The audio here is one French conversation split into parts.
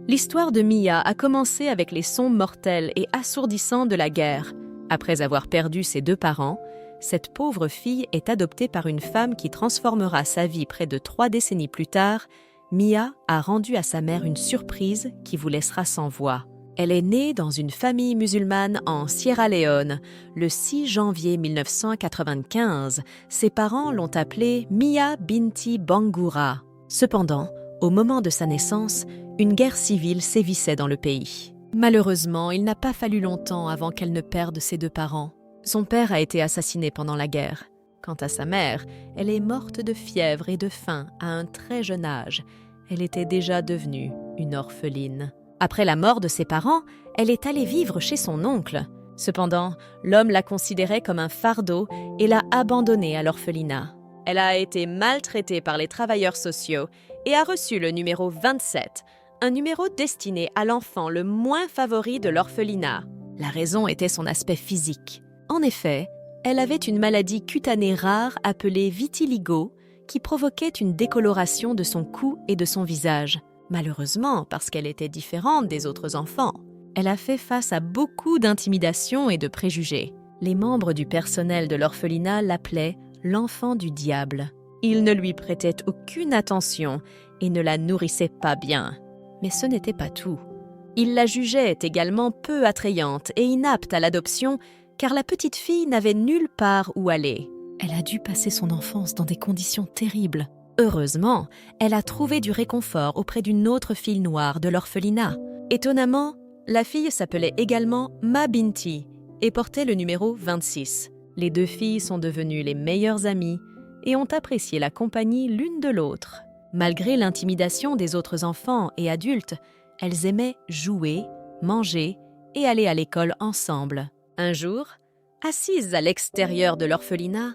L'histoire de Mia a commencé avec les sons mortels et assourdissants de la guerre. Après avoir perdu ses 2 parents, cette pauvre fille est adoptée par une femme qui transformera sa vie près de 3 décennies plus tard. Mia a rendu à sa mère une surprise qui vous laissera sans voix. Elle est née dans une famille musulmane en Sierra Leone. Le 6 janvier 1995, ses parents l'ont appelée Mia Binti Bangura. Cependant, au moment de sa naissance, une guerre civile sévissait dans le pays. Malheureusement, il n'a pas fallu longtemps avant qu'elle ne perde ses 2 parents. Son père a été assassiné pendant la guerre. Quant à sa mère, elle est morte de fièvre et de faim à un très jeune âge. Elle était déjà devenue une orpheline. Après la mort de ses parents, elle est allée vivre chez son oncle. Cependant, l'homme la considérait comme un fardeau et l'a abandonnée à l'orphelinat. Elle a été maltraitée par les travailleurs sociaux et a reçu le numéro 27, un numéro destiné à l'enfant le moins favori de l'orphelinat. La raison était son aspect physique. En effet, elle avait une maladie cutanée rare appelée vitiligo qui provoquait une décoloration de son cou et de son visage. Malheureusement, parce qu'elle était différente des autres enfants, elle a fait face à beaucoup d'intimidation et de préjugés. Les membres du personnel de l'orphelinat l'appelaient « l'enfant du diable ». Ils ne lui prêtaient aucune attention et ne la nourrissaient pas bien. Mais ce n'était pas tout. Ils la jugeaient également peu attrayante et inapte à l'adoption car la petite fille n'avait nulle part où aller. Elle a dû passer son enfance dans des conditions terribles. Heureusement, elle a trouvé du réconfort auprès d'une autre fille noire de l'orphelinat. Étonnamment, la fille s'appelait également Ma Binti et portait le numéro 26. Les 2 filles sont devenues les meilleures amies et ont apprécié la compagnie l'une de l'autre. Malgré l'intimidation des autres enfants et adultes, elles aimaient jouer, manger et aller à l'école ensemble. Un jour, assises à l'extérieur de l'orphelinat,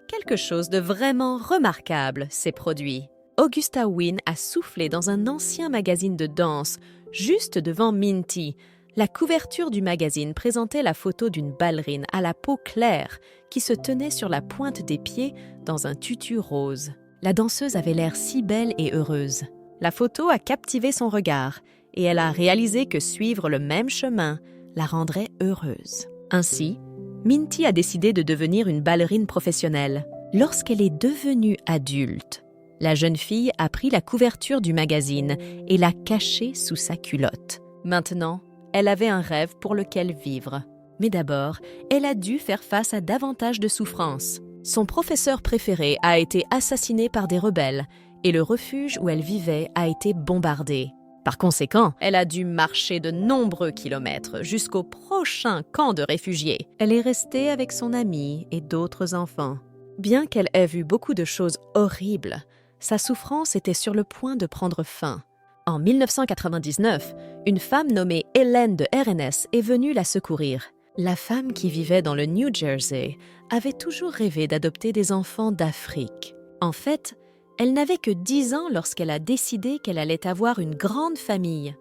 quelque chose de vraiment remarquable s'est produit. Augusta Wynne a soufflé dans un ancien magazine de danse, juste devant Minty. La couverture du magazine présentait la photo d'une ballerine à la peau claire qui se tenait sur la pointe des pieds dans un tutu rose. La danseuse avait l'air si belle et heureuse. La photo a captivé son regard et elle a réalisé que suivre le même chemin la rendrait heureuse. Ainsi, Minty a décidé de devenir une ballerine professionnelle. Lorsqu'elle est devenue adulte, la jeune fille a pris la couverture du magazine et l'a cachée sous sa culotte. Maintenant, elle avait un rêve pour lequel vivre. Mais d'abord, elle a dû faire face à davantage de souffrances. Son professeur préféré a été assassiné par des rebelles et le refuge où elle vivait a été bombardé. Par conséquent, elle a dû marcher de nombreux kilomètres jusqu'au prochain camp de réfugiés. Elle est restée avec son amie et d'autres enfants. Bien qu'elle ait vu beaucoup de choses horribles, sa souffrance était sur le point de prendre fin. En 1999, une femme nommée Hélène de RNS est venue la secourir. La femme qui vivait dans le New Jersey avait toujours rêvé d'adopter des enfants d'Afrique. En fait, elle n'avait que 10 ans lorsqu'elle a décidé qu'elle allait avoir une grande famille,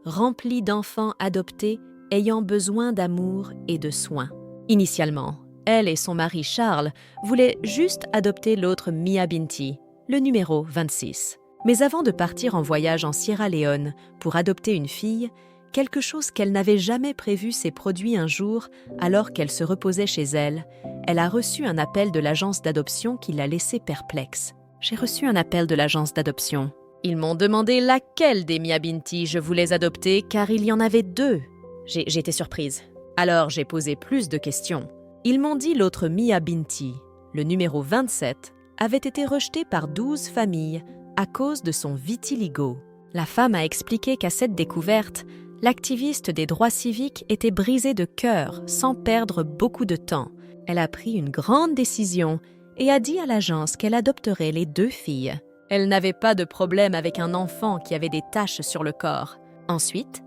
remplie d'enfants adoptés ayant besoin d'amour et de soins. Initialement, elle et son mari Charles voulaient juste adopter l'autre Mia Binti, le numéro 26. Mais avant de partir en voyage en Sierra Leone pour adopter une fille, quelque chose qu'elle n'avait jamais prévu s'est produit un jour alors qu'elle se reposait chez elle. Elle a reçu un appel de l'agence d'adoption qui l'a laissée perplexe. J'ai reçu un appel de l'agence d'adoption. Ils m'ont demandé laquelle des Mia Binti je voulais adopter car il y en avait 2. J'ai été surprise. Alors j'ai posé plus de questions. Ils m'ont dit l'autre Mia Binti, le numéro 27, avait été rejeté par 12 familles à cause de son vitiligo. La femme a expliqué qu'à cette découverte, l'activiste des droits civiques était brisée de cœur sans perdre beaucoup de temps. Elle a pris une grande décision et a dit à l'agence qu'elle adopterait les 2 filles. Elle n'avait pas de problème avec un enfant qui avait des taches sur le corps. Ensuite,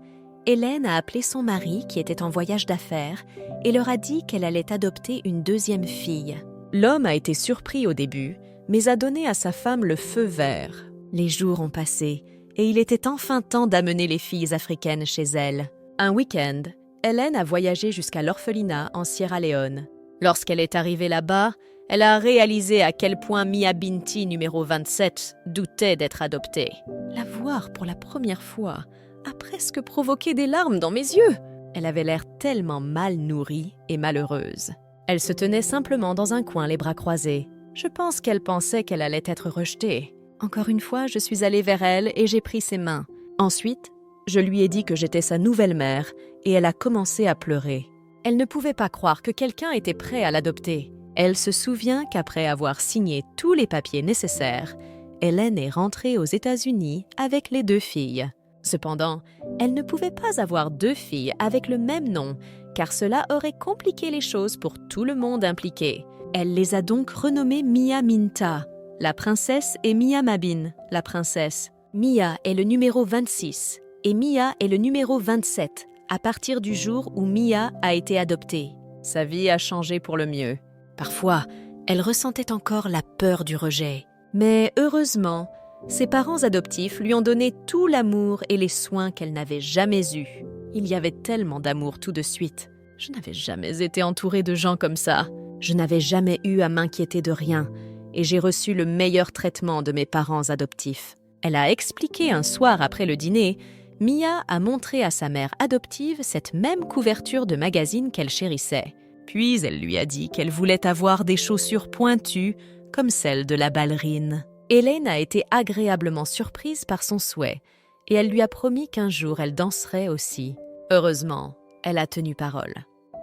Hélène a appelé son mari qui était en voyage d'affaires et leur a dit qu'elle allait adopter une 2e fille. L'homme a été surpris au début, mais a donné à sa femme le feu vert. Les jours ont passé et il était enfin temps d'amener les filles africaines chez elle. Un week-end, Hélène a voyagé jusqu'à l'orphelinat en Sierra Leone. Lorsqu'elle est arrivée là-bas, elle a réalisé à quel point Mia Binti numéro 27 doutait d'être adoptée. La voir pour la première fois a presque provoqué des larmes dans mes yeux. Elle avait l'air tellement mal nourrie et malheureuse. Elle se tenait simplement dans un coin, les bras croisés. Je pense qu'elle pensait qu'elle allait être rejetée. Encore une fois, je suis allée vers elle et j'ai pris ses mains. Ensuite, je lui ai dit que j'étais sa nouvelle mère et elle a commencé à pleurer. Elle ne pouvait pas croire que quelqu'un était prêt à l'adopter. Elle se souvient qu'après avoir signé tous les papiers nécessaires, Hélène est rentrée aux États-Unis avec les 2 filles. Cependant, elle ne pouvait pas avoir 2 filles avec le même nom, car cela aurait compliqué les choses pour tout le monde impliqué. Elle les a donc renommées Mia Minta, la princesse, et Mia Mabin, la princesse. Mia est le numéro 26 et Mia est le numéro 27, à partir du jour où Mia a été adoptée. Sa vie a changé pour le mieux. Parfois, elle ressentait encore la peur du rejet. Mais heureusement, ses parents adoptifs lui ont donné tout l'amour et les soins qu'elle n'avait jamais eus. Il y avait tellement d'amour tout de suite. Je n'avais jamais été entourée de gens comme ça. Je n'avais jamais eu à m'inquiéter de rien et j'ai reçu le meilleur traitement de mes parents adoptifs. Elle a expliqué un soir après le dîner, Mia a montré à sa mère adoptive cette même couverture de magazine qu'elle chérissait. Puis elle lui a dit qu'elle voulait avoir des chaussures pointues comme celles de la ballerine. Hélène a été agréablement surprise par son souhait et elle lui a promis qu'un jour elle danserait aussi. Heureusement, elle a tenu parole.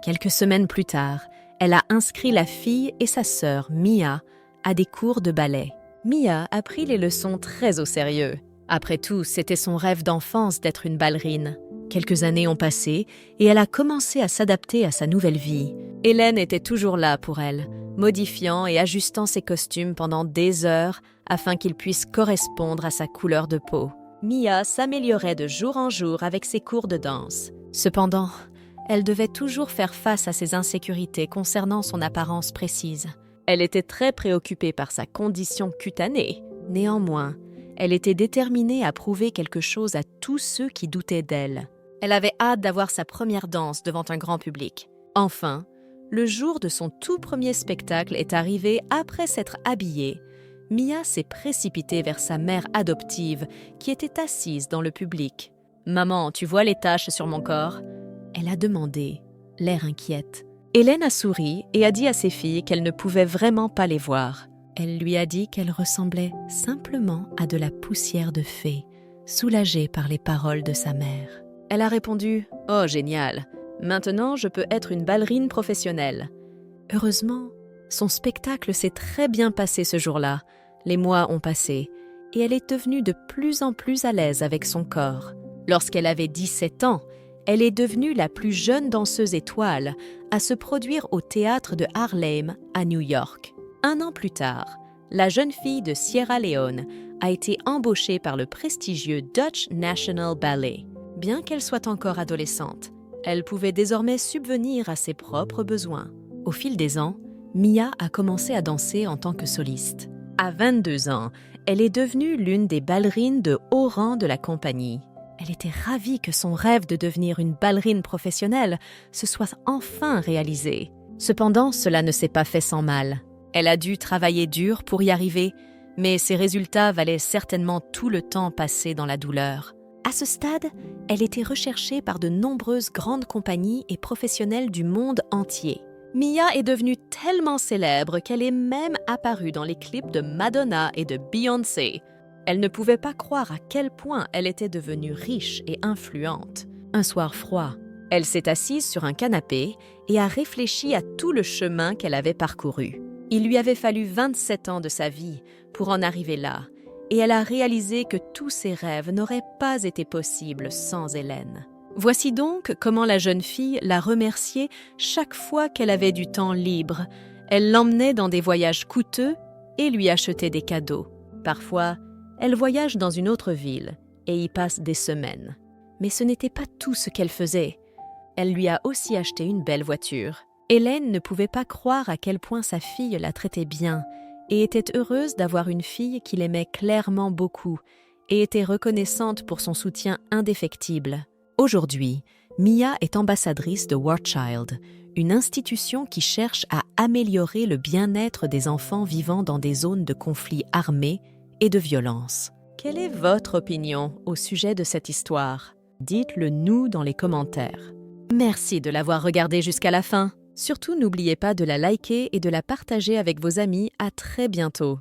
Quelques semaines plus tard, elle a inscrit la fille et sa sœur, Mia, à des cours de ballet. Mia a pris les leçons très au sérieux. Après tout, c'était son rêve d'enfance d'être une ballerine. Quelques années ont passé et elle a commencé à s'adapter à sa nouvelle vie. Hélène était toujours là pour elle, modifiant et ajustant ses costumes pendant des heures afin qu'ils puissent correspondre à sa couleur de peau. Mia s'améliorait de jour en jour avec ses cours de danse. Cependant, elle devait toujours faire face à ses insécurités concernant son apparence précise. Elle était très préoccupée par sa condition cutanée. Néanmoins, elle était déterminée à prouver quelque chose à tous ceux qui doutaient d'elle. Elle avait hâte d'avoir sa première danse devant un grand public. Enfin, le jour de son tout premier spectacle est arrivé après s'être habillée. Mia s'est précipitée vers sa mère adoptive qui était assise dans le public. « Maman, tu vois les taches sur mon corps ?» Elle a demandé, l'air inquiète. Hélène a souri et a dit à ses filles qu'elle ne pouvait vraiment pas les voir. Elle lui a dit qu'elle ressemblait simplement à de la poussière de fée, soulagée par les paroles de sa mère. Elle a répondu « Oh, génial! Maintenant, je peux être une ballerine professionnelle. » Heureusement, son spectacle s'est très bien passé ce jour-là. Les mois ont passé et elle est devenue de plus en plus à l'aise avec son corps. Lorsqu'elle avait 17 ans, elle est devenue la plus jeune danseuse étoile à se produire au théâtre de Harlem à New York. 1 an plus tard, la jeune fille de Sierra Leone a été embauchée par le prestigieux Dutch National Ballet. Bien qu'elle soit encore adolescente, elle pouvait désormais subvenir à ses propres besoins. Au fil des ans, Mia a commencé à danser en tant que soliste. À 22 ans, elle est devenue l'une des ballerines de haut rang de la compagnie. Elle était ravie que son rêve de devenir une ballerine professionnelle se soit enfin réalisé. Cependant, cela ne s'est pas fait sans mal. Elle a dû travailler dur pour y arriver, mais ses résultats valaient certainement tout le temps passé dans la douleur. À ce stade, elle était recherchée par de nombreuses grandes compagnies et professionnels du monde entier. Mia est devenue tellement célèbre qu'elle est même apparue dans les clips de Madonna et de Beyoncé. Elle ne pouvait pas croire à quel point elle était devenue riche et influente. Un soir froid, elle s'est assise sur un canapé et a réfléchi à tout le chemin qu'elle avait parcouru. Il lui avait fallu 27 ans de sa vie pour en arriver là, et elle a réalisé que tous ses rêves n'auraient pas été possibles sans Hélène. Voici donc comment la jeune fille l'a remerciée chaque fois qu'elle avait du temps libre. Elle l'emmenait dans des voyages coûteux et lui achetait des cadeaux. Parfois, elle voyage dans une autre ville et y passe des semaines. Mais ce n'était pas tout ce qu'elle faisait. Elle lui a aussi acheté une belle voiture. Hélène ne pouvait pas croire à quel point sa fille la traitait bien et était heureuse d'avoir une fille qui l'aimait clairement beaucoup et était reconnaissante pour son soutien indéfectible. Aujourd'hui, Mia est ambassadrice de War Child, une institution qui cherche à améliorer le bien-être des enfants vivant dans des zones de conflits armés et de violence. Quelle est votre opinion au sujet de cette histoire? Dites-le nous dans les commentaires. Merci de l'avoir regardé jusqu'à la fin. Surtout, n'oubliez pas de la liker et de la partager avec vos amis. À très bientôt.